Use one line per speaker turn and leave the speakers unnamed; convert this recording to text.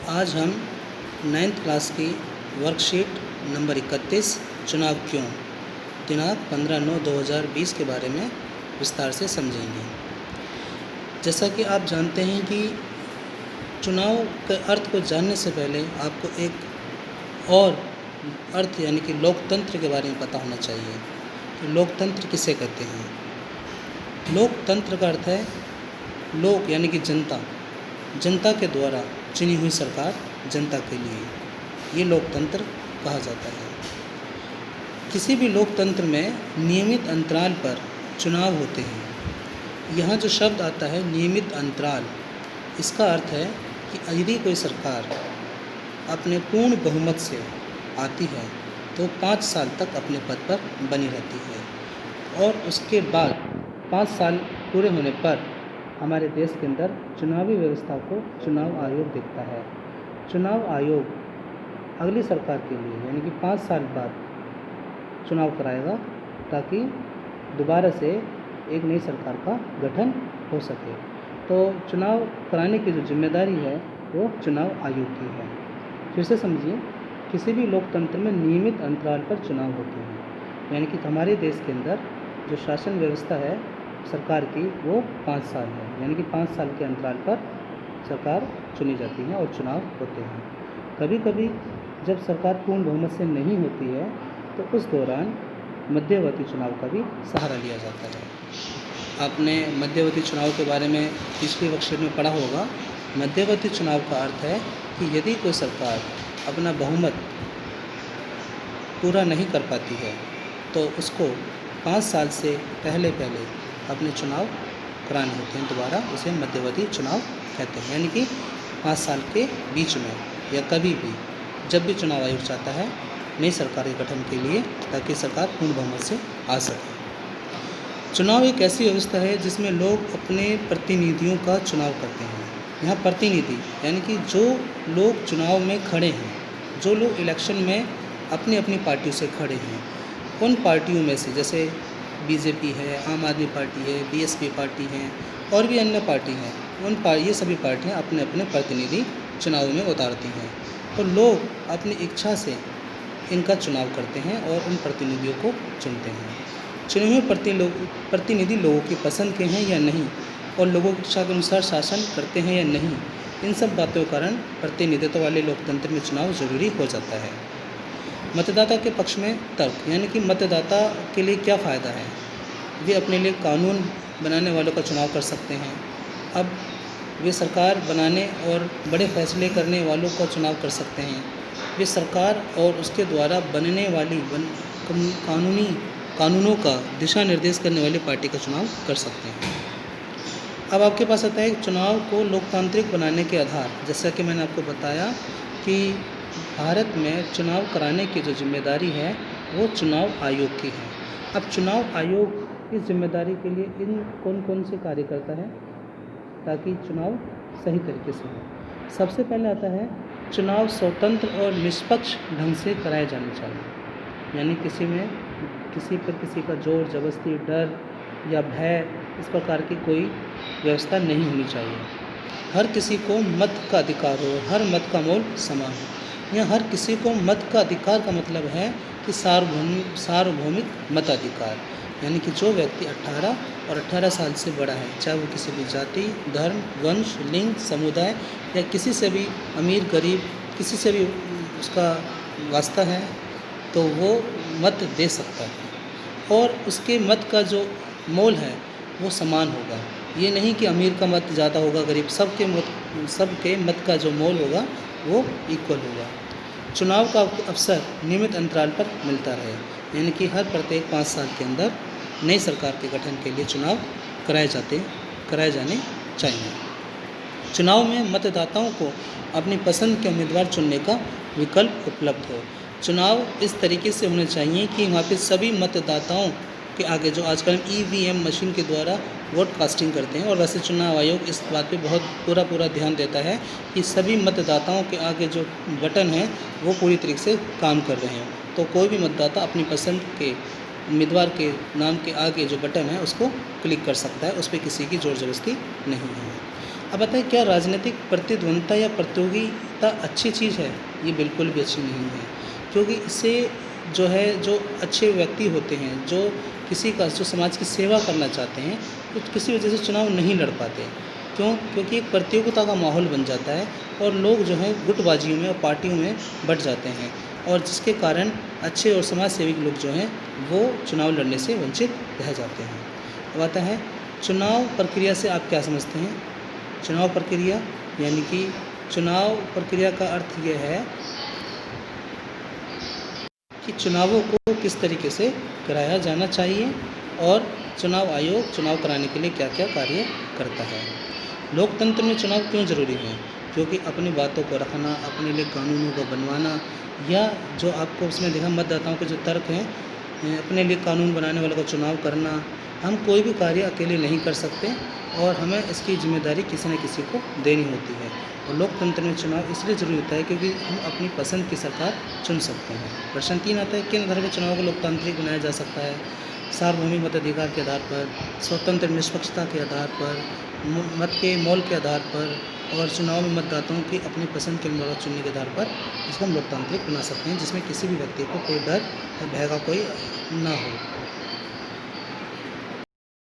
आज हम 9th class की वर्कशीट नंबर 31 चुनाव क्यों दिनांक 15/9/2020 के बारे में विस्तार से समझेंगे। जैसा कि आप जानते हैं कि चुनाव के अर्थ को जानने से पहले आपको एक और अर्थ यानी कि लोकतंत्र के बारे में पता होना चाहिए कि लोकतंत्र किसे कहते हैं। लोकतंत्र का अर्थ है लोक यानी कि जनता, जनता के द्वारा चुनी हुई सरकार जनता के लिए, ये लोकतंत्र कहा जाता है। किसी भी लोकतंत्र में नियमित अंतराल पर चुनाव होते हैं। यहाँ जो शब्द आता है नियमित अंतराल, इसका अर्थ है कि यदि कोई सरकार अपने पूर्ण बहुमत से आती है तो 5 साल तक अपने पद पर बनी रहती है और उसके बाद 5 साल पूरे होने पर हमारे देश के अंदर चुनावी व्यवस्था को चुनाव आयोग देखता है। चुनाव आयोग अगली सरकार के लिए यानी कि 5 साल बाद चुनाव कराएगा ताकि दोबारा से एक नई सरकार का गठन हो सके। तो चुनाव कराने की जो जिम्मेदारी है वो चुनाव आयोग की है। फिर से समझिए, किसी भी लोकतंत्र में नियमित अंतराल पर चुनाव होते हैं, यानी कि हमारे देश के अंदर जो शासन व्यवस्था है सरकार की वो 5 साल है, यानी कि 5 साल के अंतराल पर सरकार चुनी जाती है और चुनाव होते हैं। कभी कभी जब सरकार पूर्ण बहुमत से नहीं होती है तो उस दौरान मध्यवर्ती चुनाव का भी सहारा लिया जाता है। आपने मध्यवर्ती चुनाव के बारे में पिछली वर्कशीट में पढ़ा होगा। मध्यवर्ती चुनाव का अर्थ है कि यदि कोई सरकार अपना बहुमत पूरा नहीं कर पाती है तो उसको 5 साल से पहले अपने चुनाव कराने होते हैं दोबारा, उसे मध्यवर्ती चुनाव कहते हैं। यानी कि 5 साल के बीच में या कभी भी जब भी चुनाव आयोग चाहता है नई सरकार के गठन के लिए ताकि सरकार पूर्ण बहुमत से आ सके। चुनाव एक ऐसी व्यवस्था है जिसमें लोग अपने प्रतिनिधियों का चुनाव करते हैं। यहाँ प्रतिनिधि यानी कि जो लोग चुनाव में खड़े हैं, जो लोग इलेक्शन में अपनी अपनी पार्टियों से खड़े हैं, उन पार्टियों में से जैसे बीजेपी है, आम आदमी पार्टी है, बीएसपी पार्टी है और भी अन्य पार्टी हैं, ये सभी पार्टियां अपने अपने प्रतिनिधि चुनाव में उतारती हैं और लोग अपनी इच्छा से इनका चुनाव करते हैं और उन प्रतिनिधियों को चुनते हैं। चुने हुए प्रतिनिधि लोगों की पसंद के हैं या नहीं और लोगों की इच्छा के अनुसार शासन करते हैं या नहीं, इन सब बातों के कारण प्रतिनिधित्व वाले लोकतंत्र में चुनाव जरूरी हो जाता है। मतदाता के पक्ष में तर्क, यानी कि मतदाता के लिए क्या फ़ायदा है। वे अपने लिए कानून बनाने वालों का चुनाव कर सकते हैं। अब वे सरकार बनाने और बड़े फैसले करने वालों का चुनाव कर सकते हैं। वे सरकार और उसके द्वारा बनने वाली कानूनों का दिशा निर्देश करने वाली पार्टी का चुनाव कर सकते हैं। अब आपके पास आता है चुनाव को लोकतांत्रिक बनाने के आधार। जैसा कि मैंने आपको बताया कि भारत में चुनाव कराने की जो जिम्मेदारी है वो चुनाव आयोग की है। अब चुनाव आयोग इस जिम्मेदारी के लिए इन कौन से कार्य करता है ताकि चुनाव सही तरीके से हो। सबसे पहले आता है चुनाव स्वतंत्र और निष्पक्ष ढंग से कराए जाने चाहिए, यानी किसी पर किसी का जोर जबरदस्ती, डर या भय इस प्रकार की कोई व्यवस्था नहीं होनी चाहिए। हर किसी को मत का अधिकार हो, हर मत का मोल समान हो। यहाँ हर किसी को मत का अधिकार का मतलब है कि सार्वभौमिक मताधिकार, यानी कि जो व्यक्ति 18 और 18 साल से बड़ा है, चाहे वो किसी भी जाति, धर्म, वंश, लिंग, समुदाय या किसी से भी अमीर गरीब किसी से भी उसका वास्ता है तो वो मत दे सकता है और उसके मत का जो मोल है वो समान होगा। ये नहीं कि अमीर का मत ज़्यादा होगा, गरीब, सबके मत का जो मोल होगा वो इक्वल होगा। चुनाव का अवसर नियमित अंतराल पर मिलता रहे, यानी कि हर प्रत्येक 5 साल के अंदर नई सरकार के गठन के लिए चुनाव कराए जाने चाहिए। चुनाव में मतदाताओं को अपनी पसंद के उम्मीदवार चुनने का विकल्प उपलब्ध हो। चुनाव इस तरीके से होने चाहिए कि वहाँ पे सभी मतदाताओं के आगे, जो आजकल ईवीएम मशीन के द्वारा वोट कास्टिंग करते हैं, और वैसे चुनाव आयोग इस बात पे बहुत पूरा ध्यान देता है कि सभी मतदाताओं के आगे जो बटन हैं वो पूरी तरीके से काम कर रहे हैं। तो कोई भी मतदाता अपनी पसंद के उम्मीदवार के नाम के आगे जो बटन है उसको क्लिक कर सकता है, उस पर किसी की ज़ोर ज़बरदस्ती नहीं है। अब बताइए, क्या राजनीतिक प्रतिद्वंद्विता या प्रतियोगिता अच्छी चीज़ है? ये बिल्कुल भी अच्छी नहीं है, क्योंकि इससे जो अच्छे व्यक्ति होते हैं, जो समाज की सेवा करना चाहते हैं, वो किसी वजह से चुनाव नहीं लड़ पाते। क्यों? क्योंकि एक प्रतियोगिता का माहौल बन जाता है और लोग जो हैं गुटबाजियों में और पार्टियों में बँट जाते हैं, और जिसके कारण अच्छे और समाज सेवी लोग जो हैं वो चुनाव लड़ने से वंचित रह जाते हैं। अब आता है, चुनाव प्रक्रिया से आप क्या समझते हैं? चुनाव प्रक्रिया यानी कि चुनाव प्रक्रिया का अर्थ ये है कि चुनावों को किस तरीके से कराया जाना चाहिए और चुनाव आयोग चुनाव कराने के लिए क्या-क्या कार्य करता है। लोकतंत्र में चुनाव क्यों ज़रूरी है? क्योंकि अपनी बातों को रखना, अपने लिए कानूनों को बनवाना, या जो आपको उसमें देखा मतदाताओं के जो तर्क हैं, अपने लिए कानून बनाने वालों का चुनाव करना, हम कोई भी कार्य अकेले नहीं कर सकते और हमें इसकी ज़िम्मेदारी किसी न किसी को देनी होती है। और लोकतंत्र में चुनाव इसलिए ज़रूरी होता है क्योंकि हम अपनी पसंद की सरकार चुन सकते हैं। प्रश्न 3 आता है, किन आधार पर चुनाव को लोकतांत्रिक बनाया जा सकता है? सार्वभौमिक मताधिकार के आधार पर, स्वतंत्र निष्पक्षता के आधार पर, मत के मोल के आधार पर, और चुनाव में मतदाताओं की अपनी पसंद के उम्मीदवार चुनने के आधार पर इसको हम लोकतांत्रिक बना सकते हैं, जिसमें किसी भी व्यक्ति को कोई डर या भय का कोई ना हो।